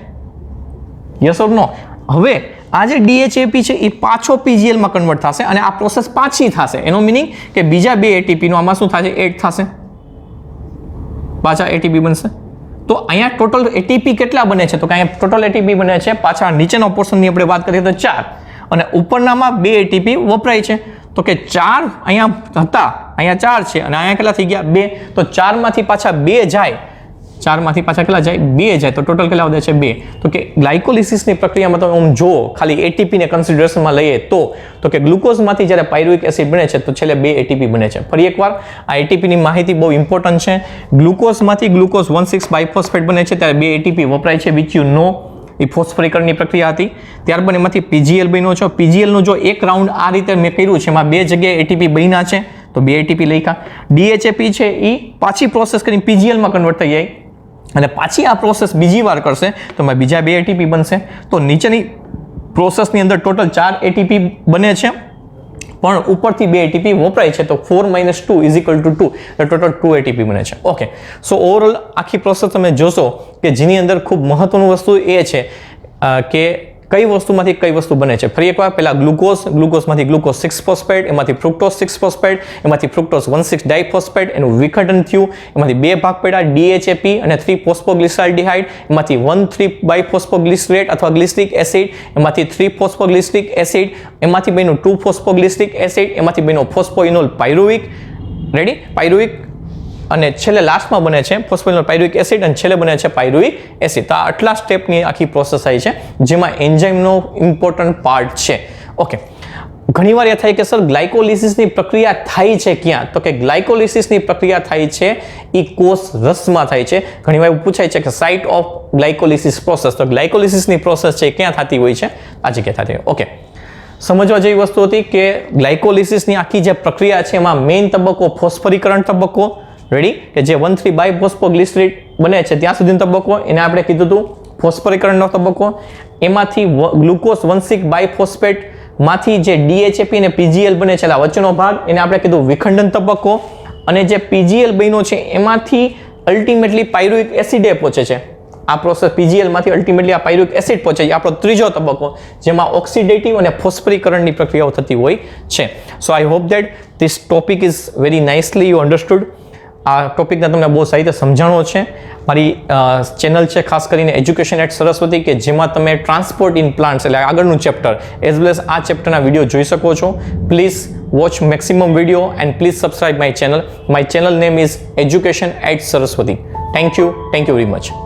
યસ ઓર નો? હવે આ જે DHAP છે એ પાછો PGL માં કન્વર્ટ થશે અને આ પ્રોસેસ પાછી થશે. એનો મિનિંગ કે બીજા 2 એટીપી નો આમાં શું થશે? એડ થશે, પાછા એટીપી બનશે. તો અહીંયા ટોટલ એટીપી કેટલા બને છે તો કે અહીંયા ટોટલ એટીપી બને છે, પાછા નીચેના પોર્શનની આપણે વાત કરીએ તો 4 અને ઉપરનામાં 2 એટીપી વપરાય છે. તો કે 4 અહીંયા હતા, અહીંયા 4 છે અને અહીંયા કેટલા થઈ ગયા? 2. તો 4 માંથી પાછા 2 જાય, 4 માંથી પાછા કેટલા જાય? 2 જાય. તો ટોટલ કેટલા વધે છે? 2. તો કે ગ્લાયકોલિસિસની પ્રક્રિયામાં તમે આમ જો ખાલી એટીપી ને કન્સિડરેશનમાં લઈએ તો કે ગ્લુકોઝમાંથી જ્યારે પાયરુવિક એસિડ બને છે તો છેલ્લે 2 એટીપી બને છે. ફરી એકવાર આ એટીપીની માહિતી બહુ ઇમ્પોર્ટન્ટ છે. ગ્લુકોઝમાંથી ગ્લુકોઝ 1,6 બાયફોસ્ફેટ બને છે ત્યારે 2 એટીપી વપરાય છે, વિચ યુ નો. એ ફોસ્ફરીકરણની પ્રક્રિયા હતી. ત્યારબાદ એમાંથી PGL બન્યો છે. PGLનું જો એક રાઉન્ડ આ રીતે મેં કર્યું છે, એમાં 2 જગ્યાએ એટીપી બન્યા છે તો 2 એટીપી લખ્યા. DHAP છે એ પાછી પ્રોસેસ કરીને PGL માં કન્વર્ટ થઈ જાય અને પાછી આ પ્રોસેસ બીજી વાર કરશે તો એમાં બીજા 2 એટીપી બનશે. તો નીચેની પ્રોસેસની અંદર ટોટલ 4 એટીપી બને છે પણ ઉપરથી 2 એટીપી વપરાય છે. તો 4 - 2 = 2, ટોટલ 2 એટીપી બને છે. ઓકે, સો ઓવરઓલ આખી પ્રોસેસ તમે જોશો કે જેની અંદર ખૂબ મહત્વનું વસ્તુ એ છે કે કઈ વસ્તુમાંથી કઈ વસ્તુ બને છે. ફરી એકવાર, પહેલા ગ્લુકોઝમાંથી ગ્લુકોઝ 6 ફોસ્ફેટ, એમાંથી ફ્રુક્ટોઝ 6 ફોસ્ફેટ, એમાંથી ફ્રુક્ટોઝ 1,6 ડાયફોસ્ફેટ, એનું વિઘટન થયું, એમાંથી 2 ભાગ પડ્યા, DHAP અને 3 ફોસ્ફોગ્લિસરાલ્ડિહાઇડ, એમાંથી 1,3 બાયફોસ્ફોગ્લિસરેટ અથવા ગ્લિસરિક એસિડ, એમાંથી 3 ફોસ્ફોગ્લિસરિક એસિડ, એમાંથી બન્યું 2 ફોસ્ફોગ્લિસરિક એસિડ, એમાંથી બન્યો ફોસ્ફોઇનોલ પાયરુવિક. રેડી? પાયરુવિક. અને છેલ્લે લાસ્ટમાં બને છે ફોસ્ફોઇનોલ પાયરુવિક એસિડ અને છેલ્લે બને છે પાયરુવિક એસિડ. તો આ આટલા સ્ટેપની આખી પ્રોસેસ થાય છે જેમાં એન્ઝાઇમનો ઇમ્પોર્ટન્ટ પાર્ટ છે. ઓકે, ઘણીવાર એ થાય કે સર ગ્લાયકોલિસિસની પ્રક્રિયા થાય છે ક્યાં? તો કે ગ્લાયકોલિસિસની પ્રક્રિયા થાય છે એ કોષ રસમાં થાય છે. ઘણીવાર એવું પૂછાય છે કે સાઇટ ઓફ ગ્લાયકોલિસિસ પ્રોસેસ, તો ગ્લાયકોલિસિસની પ્રોસેસ છે ક્યાં થતી હોય છે? આ જગ્યાએ થતી હોય. ઓકે, સમજવા જેવી વસ્તુ હતી કે ગ્લાયકોલિસિસની આખી જે પ્રક્રિયા છે એમાં મેઇન તબક્કો ફોસ્ફરીકરણ તબક્કો. રેડી? કે જે 1,3 બાયફોસ્ફોગ્લિસરેટ બને છે ત્યાં સુધીનો તબક્કો, એને આપણે કીધું હતું ફોસ્ફરીકરણનો તબક્કો. એમાંથી ગ્લુકોઝ 1,6 બાયફોસ્ફેટ માંથી જે DHAP અને PGL બને છે વચ્ચેનો ભાગ, એને આપણે કીધું વિખંડન તબક્કો. અને જે PGL બન્યો છે એમાંથી અલ્ટિમેટલી પાયરુવિક એસિડે પહોંચે છે. આ પ્રોસેસ PGL માંથી અલ્ટિમેટલી આ પાયરુવિક એસિડ પહોંચે છે. આપણો ત્રીજો તબક્કો જેમાં ઓક્સિડેટિવ અને ફોસ્ફરીકરણની પ્રક્રિયાઓ થતી હોય છે. So I hope that this topic is very nicely you understood. આ ટોપિકને તમને બહુ સારી રીતે સમજાણો છે. મારી ચેનલ છે ખાસ કરીને એજ્યુકેશન એટ સરસ્વતી, કે જેમાં તમે ટ્રાન્સપોર્ટ ઇન પ્લાન્ટ્સ એટલે આગળનું ચેપ્ટર એઝ વેલ એઝ આ ચેપ્ટરના વિડીયો જોઈ શકો છો. Please watch maximum video and please subscribe my channel. My channel name is education at Saraswati. Thank you very much.